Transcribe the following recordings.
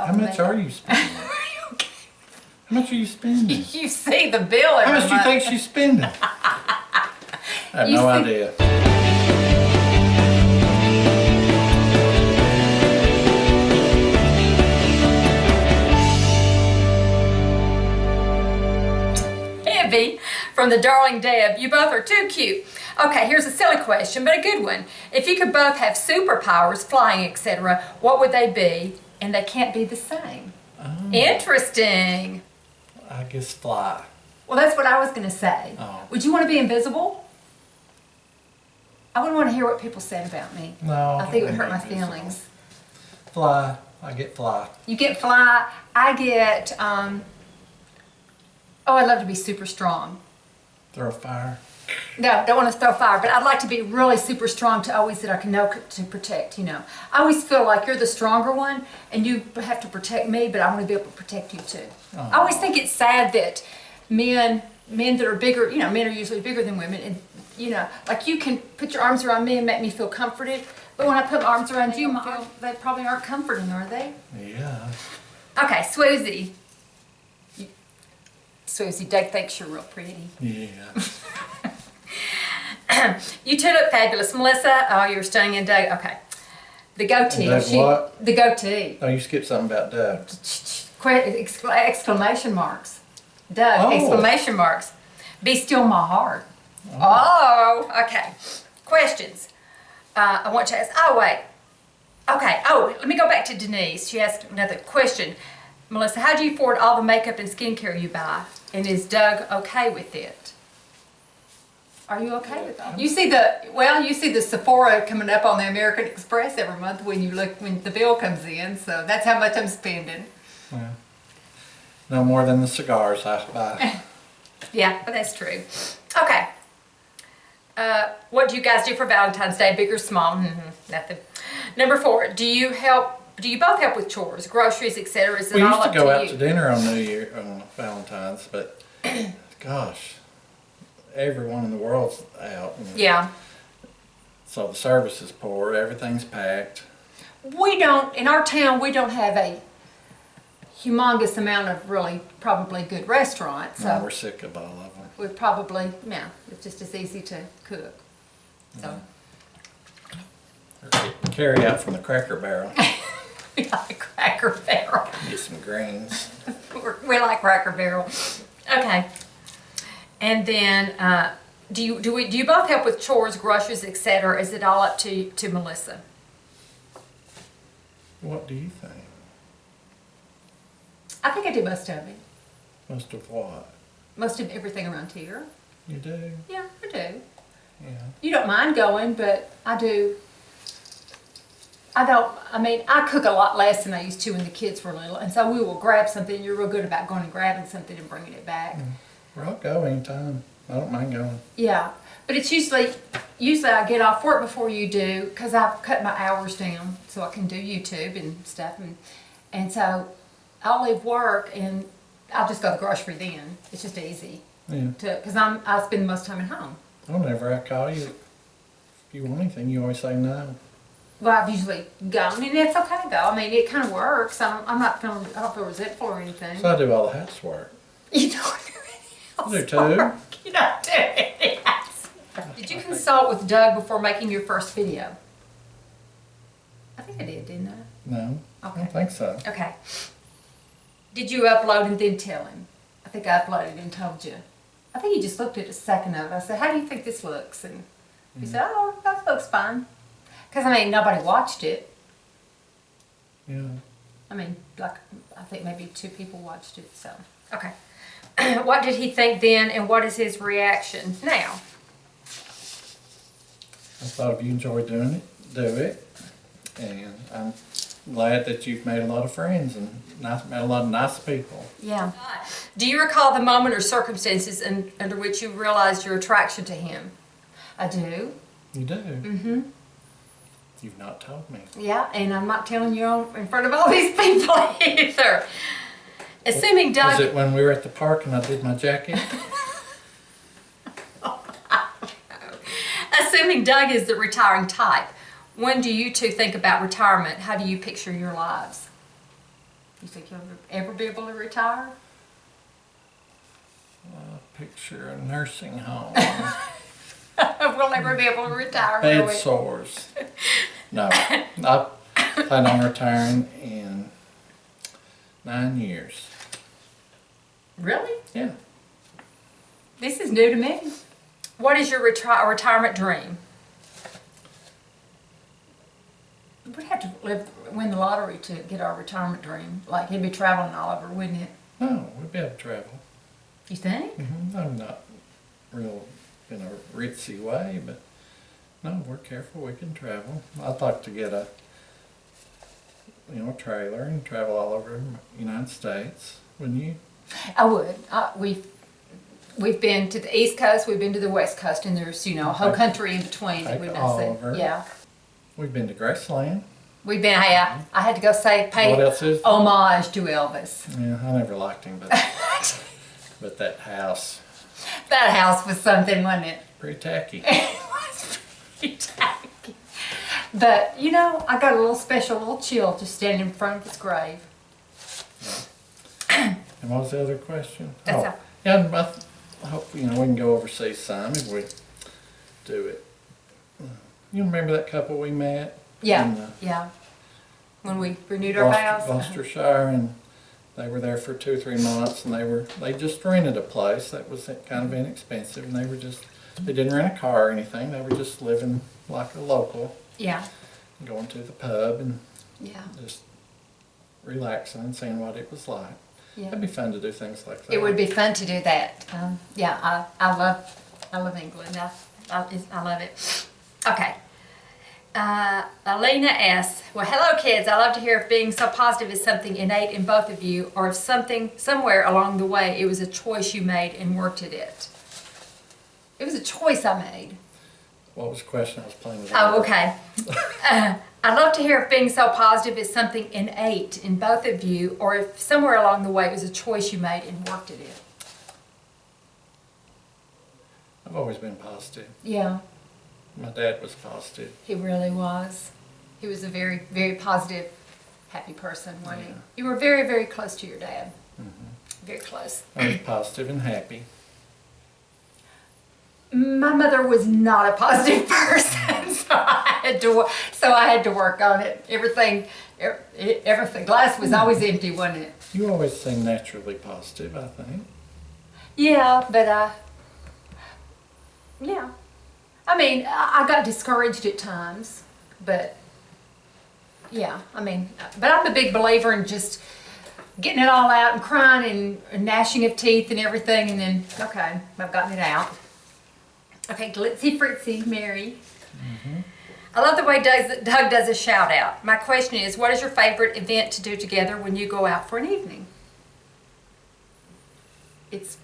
How much are you spending? How much are you spending? You see the bill every How much do you think she's spending? I have no idea. Heavy from the darling Deb. You both are too cute. Okay, here's a silly question, but a good one. If you could both have superpowers, flying, etc., what would they be? And they can't be the same. Oh, Interesting. I guess fly. Well, that's what I was going to say. Oh. Would you want to be invisible? I wouldn't want to hear what people said about me. No. I think it would hurt my invisible. feelings. Fly. I get fly. You get fly. I get, oh, I'd love to be super strong. Throw a fire. No, don't want to throw fire, but I'd like to be really super strong to always that I can know to protect, you know. I always feel like you're the stronger one and you have to protect me, but I want to be able to protect you too. Oh. I always think it's sad that men that are bigger, you know, men are usually bigger than women, and you know, like you can put your arms around me and make me feel comforted, but when I put my arms around you, they probably aren't comforting, are they? Yeah. Okay, Swoozie. Swoozie, Doug thinks you're real pretty. Yeah. You two look fabulous. Melissa, oh, you're stunning, and Doug, okay. The goatee. Doug what? The goatee. Oh, you skipped something about Doug. Exclamation marks. Doug, Oh. exclamation marks. Be still my heart. Oh, okay. Questions. I want to ask, oh, wait. Okay, oh, let me go back to Denise. She asked another question. Melissa, how do you afford all the makeup and skincare you buy? And is Doug okay with it? Are you okay with that? You see the Sephora coming up on the American Express every month when the bill comes in, so that's how much I'm spending. Yeah. No more than the cigars I buy. Yeah, but that's true. Okay. What do you guys do for Valentine's Day, big or small? Nothing. Number 4, do you both help with chores, groceries, etc.? Is it We all used to up go to out you? to dinner on New Year, on Valentine's, but gosh, everyone in the world's out. Yeah. So the service is poor, everything's packed. In our town, we don't have a humongous amount of really probably good restaurants. So We're sick of all of them. we probably, yeah, it's just as easy to cook. So. Carry out from the Cracker Barrel. We like Cracker Barrel. Get some greens. We like Cracker Barrel. Okay. And then, do you both help with chores, groceries, etc.? Is it all up to Melissa? What do you think? I think I do most of it. Most of what? Most of everything around here. You do? Yeah, I do. Yeah. You don't mind going, but I do. I cook a lot less than I used to when the kids were little, and so we will grab something. You're real good about going and grabbing something and bringing it back. Well, I'll go anytime. I don't mind going. Yeah, but it's usually I get off work before you do because I've cut my hours down so I can do YouTube and stuff, and so I'll leave work and I'll just go to the grocery then. It's just easy. Yeah. Because I spend most time at home. Whenever I call you, if you want anything, you always say no. Well, I've usually gone, and it's okay though. I mean, it kind of works. I don't feel resentful or anything. So I do all the housework. You don't do anything else. I do too. You don't do anything else. Did you consult with Doug before making your first video? I think I did, didn't I? No, I Okay. don't think so. Okay. Did you upload and then tell him? I think I uploaded and told you. I think he just looked at a second of it. I said, how do you think this looks? And he said, oh, that looks fine. Because, nobody watched it. Yeah. I think maybe 2 people watched it, so. Okay. What did he think then, and what is his reaction now? I thought if you enjoy doing it, do it. And I'm glad that you've made a lot of friends and met a lot of nice people. Yeah. Do you recall the moment or circumstances under which you realized your attraction to him? I do. You do? Mm-hmm. You've not told me. Yeah, and I'm not telling you in front of all these people either. Assuming Doug... Was it when we were at the park and I did my jacket? Assuming Doug is the retiring type, when do you two think about retirement? How do you picture your lives? You think you'll ever be able to retire? Picture a nursing home. We'll never be able to retire, will Bed we? sores. No, I plan on retiring in 9 years. Really? Yeah. This is new to me. What is your retirement dream? We'd have to win the lottery to get our retirement dream. Like, he'd be traveling all over, wouldn't it? No, we'd be able to travel. You think? I'm not real in a ritzy way, but no, we're careful. We can travel. I'd like to get a trailer and travel all over the United States. Wouldn't you? I would. We've been to the East Coast, we've been to the West Coast, and there's, a whole country in between that we've not seen. Oliver. Yeah. We've been to Graceland. We've been, hey, I had to go pay What else is there? homage to Elvis. Yeah, I never liked him, but but that house, That house was something, wasn't it? pretty tacky. It was pretty tacky. But, I got a little chill just standing in front of his grave. And what was the other question? That's all. Yeah, I hope we can go overseas some if we do it. You remember that couple we met? Yeah, yeah. When we renewed our vows. Gloucestershire, and they were there for 2 or 3 months, and they just rented a place that was kind of inexpensive, and they didn't rent a car or anything. They were just living like a local, Yeah, going to the pub and yeah, just relaxing and seeing what it was like. yeah. It'd be fun to do things like that. It would be fun to do that. Yeah, I love England. I love it. Okay. Alina asks, well, hello kids. I love to hear if being so positive is something innate in both of you, or if somewhere along the way it was a choice you made and worked at it. It was a choice I made. What was the question? I was playing with. Oh, okay. I'd love to hear if being so positive is something innate in both of you, or if somewhere along the way it was a choice you made and worked at it. I've always been positive. Yeah. My dad was positive. He really was. He was a very, very positive, happy person, wasn't he? You were very, very close to your dad. Mm-hmm. Very close. I was positive and happy. My mother was not a positive person, so I had to work on it. Everything, glass was always empty, wasn't it? You always seem naturally positive, I think. Yeah, but yeah. I mean, I got discouraged at times, but yeah, but I'm a big believer in just getting it all out and crying and gnashing of teeth and everything, and then, okay, I've gotten it out. Okay, Glitzy Fritzy, Mary. Mm-hmm. I love the way Doug does a shout out. My question is, what is your favorite event to do together when you go out for an evening? It's,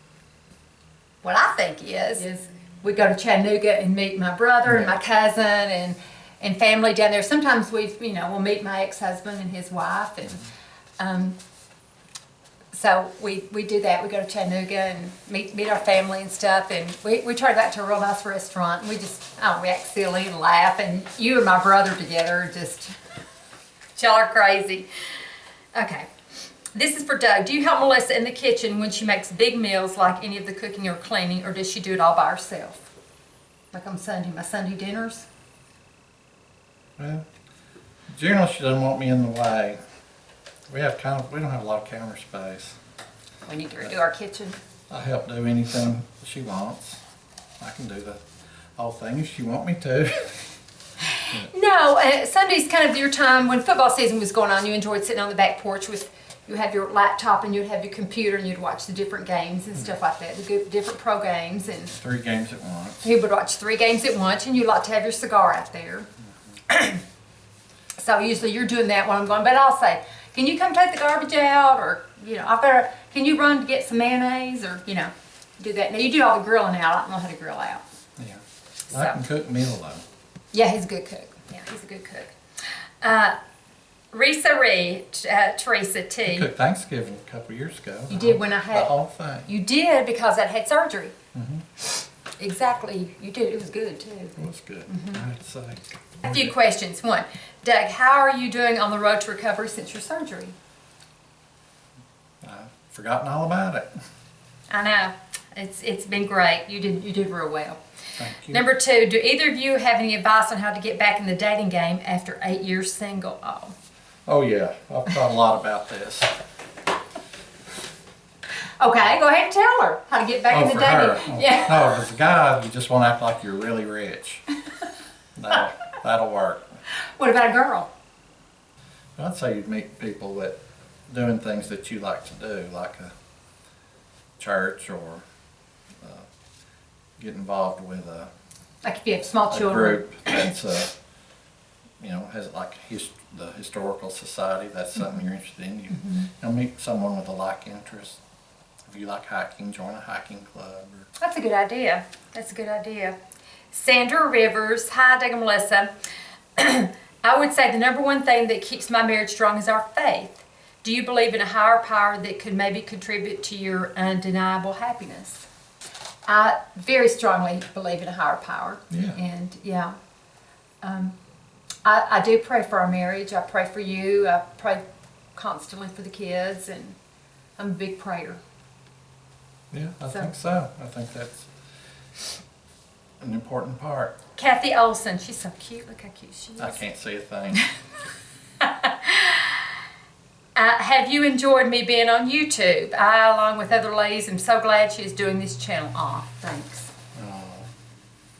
what I think is we go to Chattanooga and meet my brother and my cousin and family down there. Sometimes we'll meet my ex-husband and his wife, and so we do that. We go to Chattanooga and meet our family and stuff, and we try to go out to a real nice restaurant, and we act silly and laugh, and you and my brother together y'all are crazy. Okay. This is for Doug. Do you help Melissa in the kitchen when she makes big meals like any of the cooking or cleaning, or does she do it all by herself? Like on Sunday, my Sunday dinners? Well, generally she doesn't want me in the way. We don't have a lot of counter space. We need to redo our kitchen. I help do anything she wants. I can do the whole thing if she want me to. No, Sunday's kind of your time. When football season was going on, you enjoyed sitting on the back porch you have your laptop and you'd have your computer and you'd watch the different games and stuff like that, the different pro games. And 3 games at once. you would watch 3 games at once, and you'd like to have your cigar out there. Mm-hmm. So usually you're doing that when I'm going, but I'll say, can you come take the garbage out, or can you run to get some mayonnaise, or do that. Now you do all the grilling out. I don't know how to grill out. Yeah, I can cook meal though. Yeah, he's a good cook. Yeah, he's a good cook. Teresa T. I cooked Thanksgiving a couple years ago. You did when I had the whole thing. You did, because I had surgery. Mm-hmm. Exactly, you did. It was good too. It was good. Mm-hmm. I have to say. A few questions. 1, Doug, how are you doing on the road to recovery since your surgery? forgotten all about it. I know. It's been great. You did real well. Thank you. Number 2, do either of you have any advice on how to get back in the dating game after 8 years single? Oh yeah, I've thought a lot about this. Okay, go ahead and tell her how to get back in the for dating. her. Oh, Yeah. No, if it's a guy, you just want to act like you're really rich. That'll work. What about a girl? I'd say you'd meet people that doing things that you like to do, like a church or get involved with a Like if you have small children. group that's has like the historical society. That's something you're interested in. You'll meet someone with a like interest. If you like hiking, join a hiking club. That's a good idea. That's a good idea. Sandra Rivers. Hi, Doug and Melissa. I would say the number one thing that keeps my marriage strong is our faith. Do you believe in a higher power that could maybe contribute to your undeniable happiness? I very strongly believe in a higher power. Yeah. And yeah. I do pray for our marriage. I pray for you. I pray constantly for the kids, and I'm a big prayer. Yeah, I think so. I think that's an important part. Kathy Olson, she's so cute. Look how cute she is. I can't see a thing. Have you enjoyed me being on YouTube? I, along with other ladies, am so glad she is doing this channel. Aw, thanks. Oh.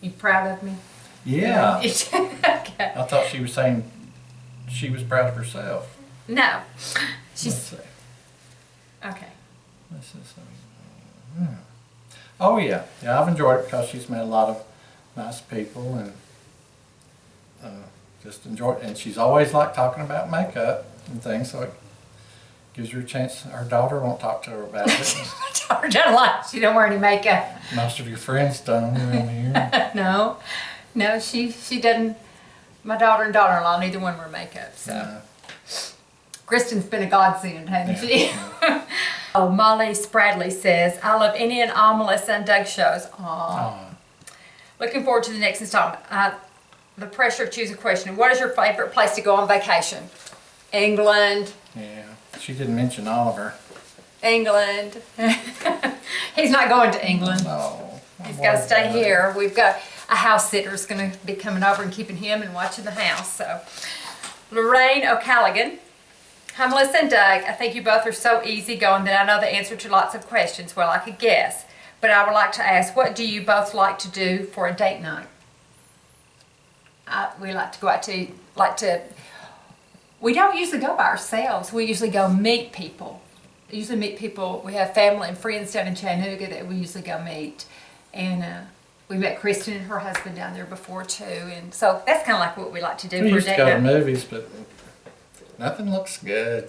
You proud of me? Yeah. Okay. I thought she was saying she was proud of herself. No. Let's She's see. okay. This is, oh yeah, I've enjoyed it because she's met a lot of nice people and just enjoy it. And she's always liked talking about makeup and things, so it gives her a chance. Her daughter won't talk to her about it. Daughter doesn't like. She don't wear any makeup. Most of your friends don't around here. No, she doesn't. My daughter and daughter-in-law, neither one wear makeup. So Yeah. Kristen's been a godsend, hasn't she? Yeah. Oh, Molly Spradley says, I love any and all Melissa and Doug shows. Aww. Looking forward to the next installment. The pressure of choosing a question. What is your favorite place to go on vacation? England. Yeah, she didn't mention Oliver. England. He's not going to England. No. He's got to stay here. We've got a house sitter's going to be coming over and keeping him and watching the house. So, Lorraine O'Callaghan. Hi, Melissa and Doug. I think you both are so easygoing that I know the answer to lots of questions. Well, I could guess. But I would like to ask, what do you both like to do for a date night? We like to go out to, we don't usually go by ourselves. We usually go meet people. We have family and friends down in Chattanooga that we usually go meet. And we met Kristen and her husband down there before too. And so that's kind of like what we like to do We for a used to date go to night. movies, but nothing looks good.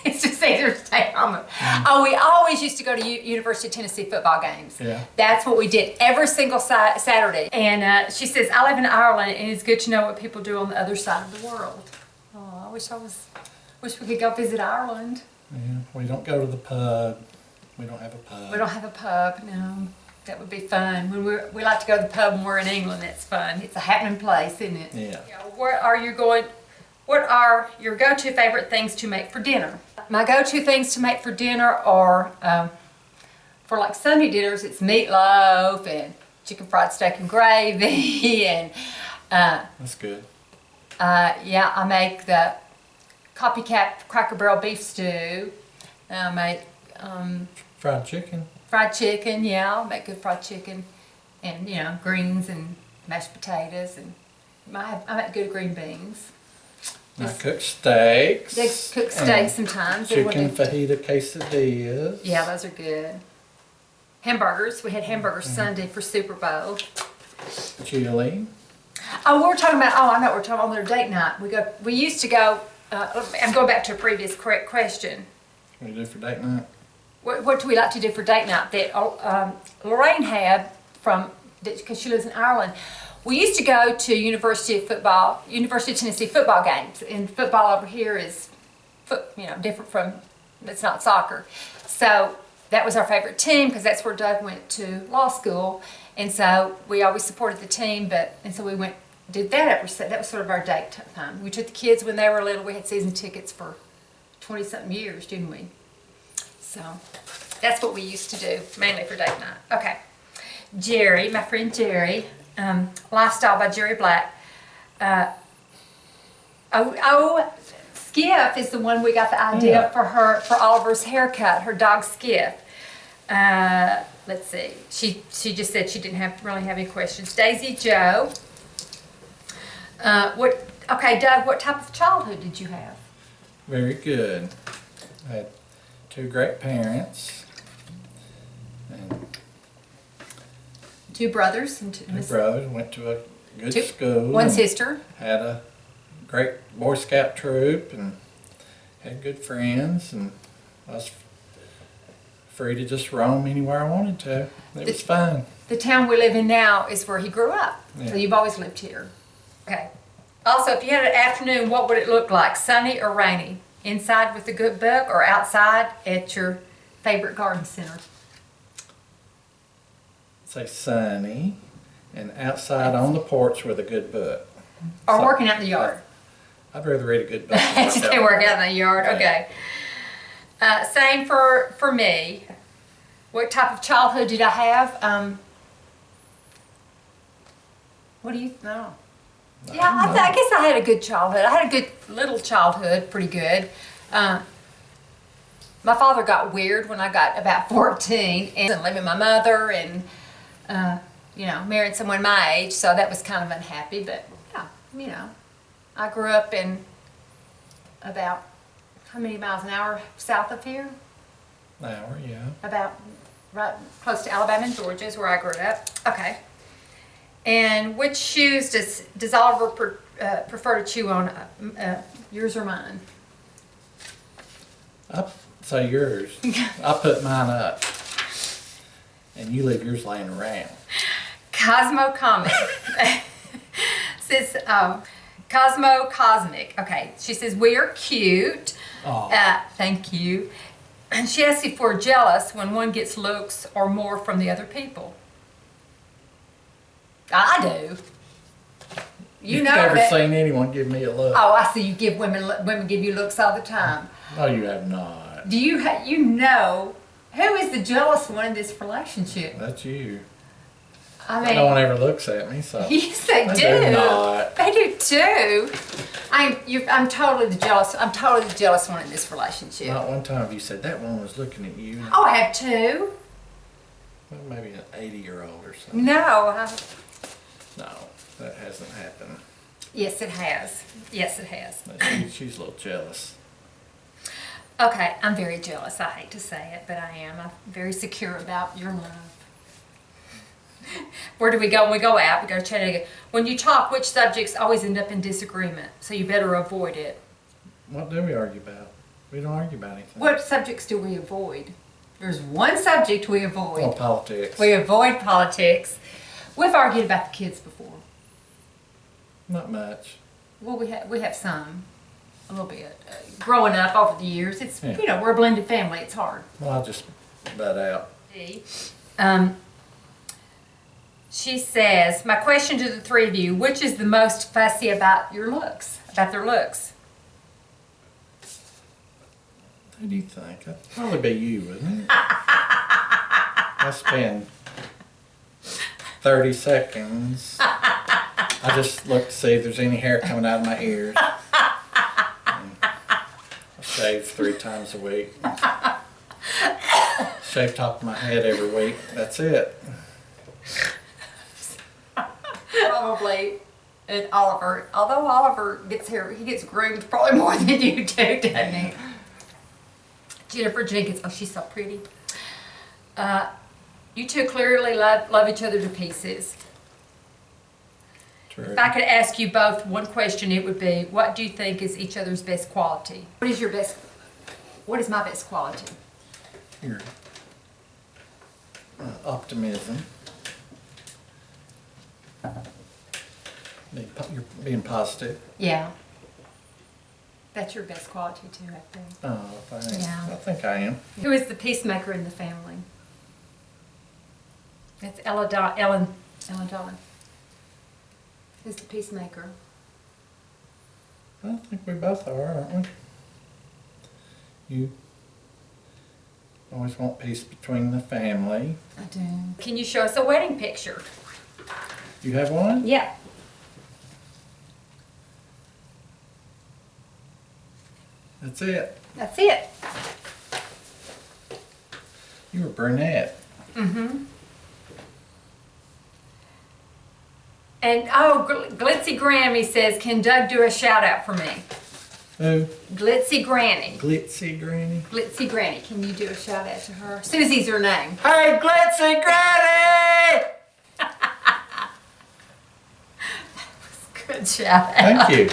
It's just easier to stay home. Oh, we always used to go to University of Tennessee football games. Yeah. That's what we did every single Saturday. And she says, I live in Ireland, and it's good to know what people do on the other side of the world. Oh, wish we could go visit Ireland. Yeah, we don't go to the pub. We don't have a pub. We don't have a pub, no. That would be fun. When we like to go to the pub when we're in England. That's fun. It's a happening place, isn't it? Yeah. What are your go-to favorite things to make for dinner? My go-to things to make for dinner are, for like Sunday dinners, it's meatloaf and chicken fried steak and gravy and That's good. yeah, I make the copycat Cracker Barrel beef stew. I make Fried chicken. fried chicken, yeah, I make good fried chicken, and greens and mashed potatoes, and I make good green beans. I cook steaks. They cook steaks sometimes. They Chicken want to- fajita quesadillas. Yeah, those are good. Hamburgers. We had hamburgers Sunday for Super Bowl. Chili. Oh, we're talking about. Oh, I know what we're talking about on their date night. We used to go. I'm going back to a previous correct question. What do you do for date night? What do we like to do for date night? That Lorraine had because she lives in Ireland. We used to go to University of Tennessee football games, and football over here is, different from. It's not soccer, so that was our favorite team because that's where Doug went to law school, and so we always supported the team. And so we did that that was sort of our date time. We took the kids when they were little. We had season tickets for 20-something years, didn't we? So that's what we used to do, mainly for date night. Okay. Jerry, my friend Jerry, Lifestyle by Jerry Black. Skiff is the one we got the idea for Oliver's haircut, her dog Skiff. Let's see. She just said she didn't really have any questions. Daisy Joe. Okay, Doug, what type of childhood did you have? Very good. I had 2 great parents. And 2 brothers and 2 brothers. Went to a good school. 1 sister. Had a great Boy Scout troop and had good friends, and I was free to just roam anywhere I wanted to. It was fun. The town we live in now is where he grew up. Yeah. So you've always lived here. Okay. Also, if you had an afternoon, what would it look like? Sunny or rainy? Inside with a good book or outside at your favorite garden center? Say sunny and outside on the porch with a good book. Or working out in the yard? I'd rather read a good book. Just say work out in the yard, okay. Same for me. What type of childhood did I have? What do you know? Yeah, I guess I had a good childhood. I had a good little childhood, pretty good. My father got weird when I got about 14 and living with my mother and, married someone my age, so that was kind of unhappy. But, yeah, I grew up in about, how many miles an hour south of here? An hour, yeah. About right close to Alabama and Georgia is where I grew up. Okay. And which shoes does Oliver prefer to chew on, yours or mine? I'd say yours. I put mine up, and you leave yours laying around. Cosmo Comic says, Cosmo Cosmic. Okay, she says we are cute. Thank you. And she asks if we're jealous when one gets looks or more from the other people. I do. You know never that. seen anyone give me a look. Oh, I see. You give women give you looks all the time. No, you have not. Do you? Who is the jealous one in this relationship? That's you. I mean, no one ever looks at me, so. Yes, they do. They do not. They do too. I'm totally the jealous. I'm totally the jealous one in this relationship. Not one time have you said that one was looking at you. Oh, I have two. Well, maybe an 80-year-old or something. No. No, that hasn't happened. Yes, it has. Yes, it has. She's a little jealous. Okay, I'm very jealous. I hate to say it, but I am. I'm very secure about your love. Where do we go when we go out? We go to Chattanooga. When you talk, which subjects always end up in disagreement? So you better avoid it. What do we argue about? We don't argue about anything. What subjects do we avoid? There's one subject we avoid. Oh, politics. We avoid politics. We've argued about the kids before. Not much. Well, we have some, a little bit. Growing up over the years, it's we're a blended family. It's hard. Well, I'll just butt out. She says, my question to the three of you, which is the most fussy about your looks, about their looks? Who do you think? That'd probably be you, wouldn't it? I spend 30 seconds. I just look to see if there's any hair coming out of my ears. I shave 3 times a week. Shave top of my head every week. That's it. Probably. And Oliver, although Oliver gets hair, he gets groomed probably more than you do, doesn't he? Jennifer Jenkins, oh, she's so pretty. You two clearly love each other to pieces. True. If I could ask you both one question, it would be, what do you think is each other's best quality? What is my best quality? Your optimism. You're being positive. Yeah. That's your best quality too, I think. Oh, thanks. Yeah. I think I am. Who is the peacemaker in the family? That's Ellen Dawn. Who's the peacemaker? I think we both are, aren't we? Always want peace between the family. I do. Can you show us a wedding picture? You have one? Yeah. That's it. That's it. You were brunette. Mm-hmm. And oh, Glitzy Grammy says, can Doug do a shout out for me? Who? Glitzy Granny. Glitzy Granny. Glitzy Granny, can you do a shout out to her? Susie's her name. Hey, Glitzy Granny! Good shout out. Thank you.